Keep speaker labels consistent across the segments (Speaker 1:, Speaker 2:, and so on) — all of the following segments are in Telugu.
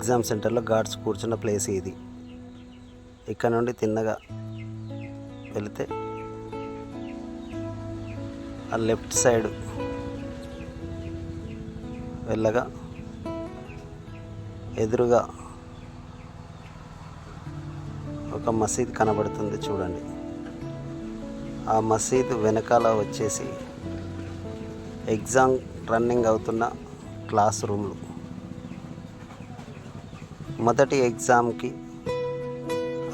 Speaker 1: ఎగ్జామ్ సెంటర్లో గార్డ్స్ కూర్చున్న ప్లేస్ ఇది. ఇక్కడ నుండి తిన్నగా వెళితే ఆ లెఫ్ట్ సైడ్ వెళ్ళగా ఎదురుగా ఒక మసీద్ కనబడుతుంది చూడండి. ఆ మసీదు వెనకాల వచ్చేసి ఎగ్జామ్ రన్నింగ్ అవుతున్న క్లాస్ రూమ్లు. మొదటి ఎగ్జామ్కి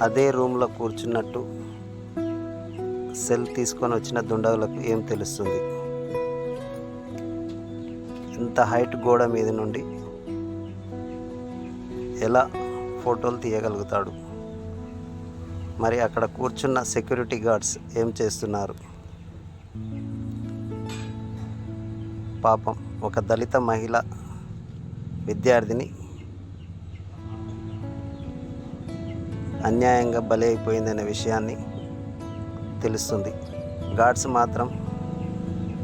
Speaker 1: అదే రూమ్లో కూర్చున్నట్టు సెల్ తీసుకొని వచ్చిన దుండగులకు ఏం తెలుస్తుంది? ఇంత హైట్ గోడ మీద నుండి ఎలా ఫోటోలు తీయగలుగుతాడు? మరి అక్కడ కూర్చున్న సెక్యూరిటీ గార్డ్స్ ఏం చేస్తున్నారు? పాపం ఒక దళిత మహిళ విద్యార్థిని అన్యాయంగా బలి అయిపోయిందనే విషయాన్ని తెలుస్తుంది. గార్డ్స్ మాత్రం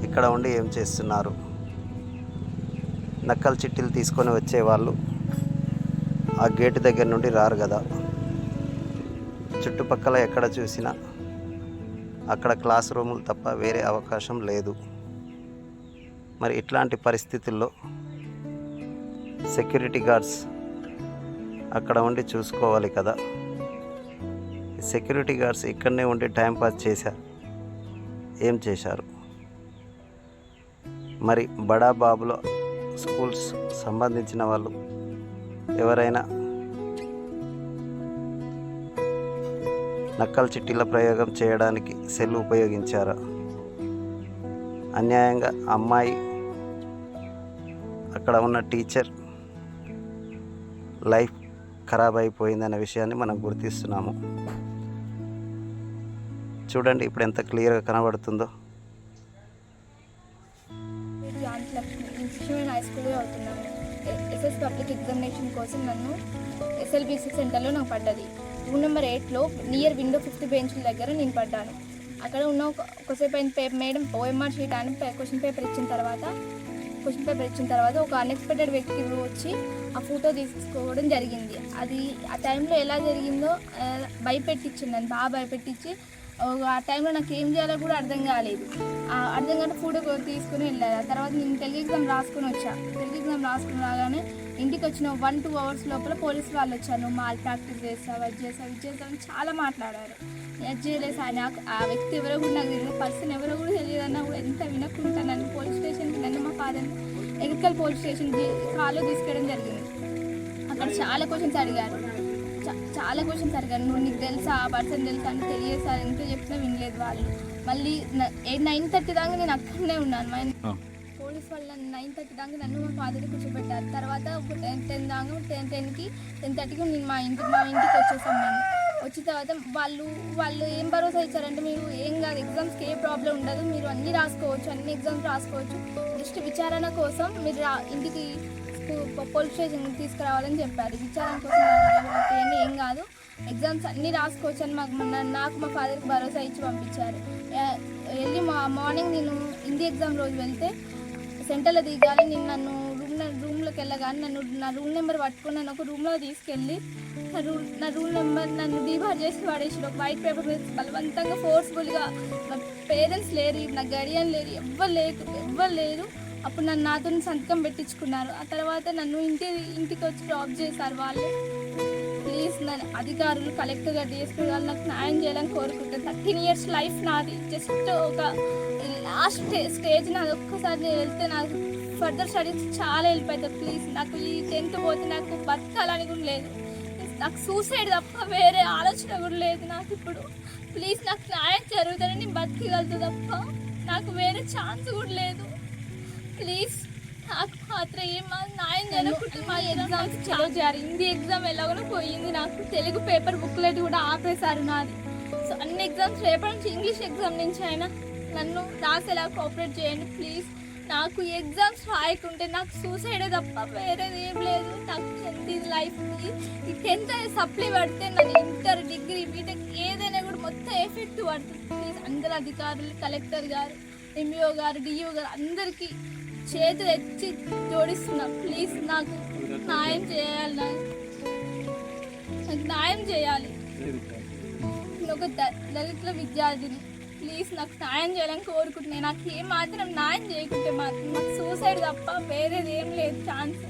Speaker 1: ఇక్కడ ఉండి ఏం చేస్తున్నారు? నక్కల చిట్టీలు తీసుకొని వచ్చేవాళ్ళు ఆ గేటు దగ్గర నుండి రారు కదా. చుట్టుపక్కల ఎక్కడ చూసినా అక్కడ క్లాస్ రూములు తప్ప వేరే అవకాశం లేదు. మరి ఇట్లాంటి పరిస్థితుల్లో సెక్యూరిటీ గార్డ్స్ అక్కడ ఉండి చూసుకోవాలి కదా. సెక్యూరిటీ గార్డ్స్ ఇక్కడనే ఉండి టైంపాస్ చేశారు. ఏం చేశారు? మరి బడా బాబులో స్కూల్స్ సంబంధించిన వాళ్ళు ఎవరైనా నక్కల చిట్టీల ప్రయోగం చేయడానికి సెల్ ఉపయోగించారా? అన్యాయంగా అమ్మాయి అక్కడ ఉన్న టీచర్ లైఫ్ ఖరాబ్ అయిపోయిందనే విషయాన్ని మనం గుర్తిస్తున్నాము. చూడండి ఇప్పుడు ఎంత క్లియర్గా కనబడుతుందో.
Speaker 2: హై స్కూల్లో అవుతున్నాను. ఎస్ఎస్ పబ్లిక్ ఎగ్జామినేషన్ కోసం నన్ను ఎస్ఎల్బిసి సెంటర్లో నాకు పడ్డది. రూమ్ నెంబర్ 8లో నియర్ విండో 5th బెంచ్ దగ్గర నేను పడ్డాను. అక్కడ ఉన్న ఒకసేపు అయిన మేడం ఓఎంఆర్ షీట్ అని క్వశ్చన్ పేపర్ ఇచ్చిన తర్వాత ఒక అన్ఎక్స్పెక్టెడ్ వ్యక్తి వచ్చి ఆ ఫోటో తీసుకోవడం జరిగింది. అది ఆ టైంలో ఎలా జరిగిందో భయపెట్టించింది, బాగా భయపెట్టించి ఆ టైంలో నాకు ఏం చేయాలో కూడా అర్థం కాలేదు. అర్థం కాక ఫోటో తీసుకుని వెళ్ళాను. ఆ తర్వాత నేను తెలుగు ఎగ్జామ్ రాసుకుని రాగానే ఇంటికి వచ్చిన 1-2 అవర్స్ లోపల పోలీసు వాళ్ళు వచ్చారు. మాల్ ప్రాక్టీస్ చేస్తావు, అది చేస్తావు చాలా మాట్లాడారు. అది చేయలేదు ఆయన ఆ వ్యక్తి ఎవరో కూడా నాకు తెలియదు, పర్సన్ ఎవరో కూడా తెలియదన్నా కూడా ఎంత వినకుండా నన్ను పోలీస్ స్టేషన్కి నన్ను మా ఫాదర్ని ఎగ్రికల్ పోలీస్ స్టేషన్కి కాల్లో తీసుకెళ్ళడం జరిగింది. అక్కడ చాలా క్వశ్చన్స్ అడిగారు. నువ్వు నీకు తెలుసా, ఆ పర్సన్ తెలుసా అని తెలియదు సార్, ఎంత చెప్పినా వినలేదు వాళ్ళు. మళ్ళీ 9:30 దాకా నేను అక్కడనే ఉన్నాను. పోలీస్ వాళ్ళు 9:30 దాకా నన్ను మా ఫాదర్ని కూర్చోబెట్టారు. తర్వాత ఒక 10 దాకా 10:30కి నేను మా ఇంటికి వచ్చేసాను. నేను వచ్చిన తర్వాత వాళ్ళు ఏం భరోసా ఇచ్చారంటే, మీరు ఏం కాదు, ఎగ్జామ్స్కి ఏ ప్రాబ్లం ఉండదు, మీరు అన్ని ఎగ్జామ్స్ రాసుకోవచ్చు, జస్ట్ విచారణ కోసం మీరు ఇంటికి పోలీస్ స్టేషన్ తీసుకురావాలని చెప్పారు. విచారణ కోసం ఏం కాదు, ఎగ్జామ్స్ అన్నీ రాసుకోవచ్చు అని నాకు మా ఫాదర్కి భరోసా ఇచ్చి పంపించారు. వెళ్ళి మార్నింగ్ నేను హిందీ ఎగ్జామ్ రోజు వెళ్తే సెంటర్లో దిగాలి. నేను రూమ్లోకి వెళ్ళగానే నా రూమ్ నెంబర్ పట్టుకుని నన్ను ఒక రూమ్లో తీసుకెళ్ళి నా రూమ్ నెంబర్ నన్ను డీబార్ చేసి పడేసి ఒక వైట్ పేపర్ మీద బలవంతంగా ఫోర్స్ఫుల్గా, నా పేరెంట్స్ లేరు, నా గడియన్ లేరు, ఎవ్వరు లేరు. అప్పుడు నాతో సంతకం పెట్టించుకున్నారు. ఆ తర్వాత నన్ను ఇంటికి వచ్చి డ్రాప్ చేశారు వాళ్ళు. ప్లీజ్ నన్ను అధికారులు, కలెక్టర్ గారు, డిఎస్పీ గారు నాకు న్యాయం చేయాలని కోరుకుంటాను. 13 years లైఫ్ నాది, జస్ట్ ఒక లాస్ట్ స్టేజ్ నాది. ఒక్కసారి నేను వెళ్తే నాకు ఫర్దర్ స్టడీస్ చాలా హెల్ప్ అవుతుంది. ప్లీజ్ నాకు ఈ 10th పోతే నాకు బతకాలని కూడా లేదు, నాకు సూసైడ్ తప్ప వేరే ఆలోచన కూడా లేదు నాకు ఇప్పుడు. ప్లీజ్ నాకు న్యాయం జరుగుతుందని నేను బతికగలుగుతా తప్ప నాకు వేరే ఛాన్స్ కూడా లేదు. ప్లీజ్ నాకు మాత్రం ఏమా న్యాయం జరగకుండా. మా ఎగ్జామ్స్ చదివారు, హిందీ ఎగ్జామ్ ఎలాగో పోయింది, నాకు తెలుగు పేపర్ బుక్లెట్ కూడా ఆపేశారు నాది. సో అన్ని ఎగ్జామ్స్ రేపటి నుంచి ఇంగ్లీష్ ఎగ్జామ్ నుంచి అయినా నన్ను రాసేలా కోఆపరేట్ చేయండి ప్లీజ్. నాకు ఎగ్జామ్స్ రాయకుంటే నాకు సూసైడే తప్ప వేరేది ఏం లేదు. నాకు 10th లైఫ్కి ఈ 10th సప్లై పడితే నాకు ఇంటర్, డిగ్రీ, బీటెక్ ఏదైనా కూడా మొత్తం ఎఫెక్ట్ పడుతుంది. ప్లీజ్ అందరు అధికారులు, కలెక్టర్ గారు, ఎంఈఓ గారు, డిఈఓ గారు అందరికీ చేతులు ఎత్తి జోడిస్తున్నా, ప్లీజ్ నాకు న్యాయం చేయాలి, నాకు న్యాయం చేయాలి. నేను ఒక దళితుల విద్యార్థిని, ప్లీజ్ నాకు న్యాయం చేయాలని కోరుకుంటున్నాను. నాకు ఏమాత్రం న్యాయం చేయకుంటే మాత్రం నాకు సూసైడ్ తప్ప వేరేది ఏం లేదు ఛాన్స్.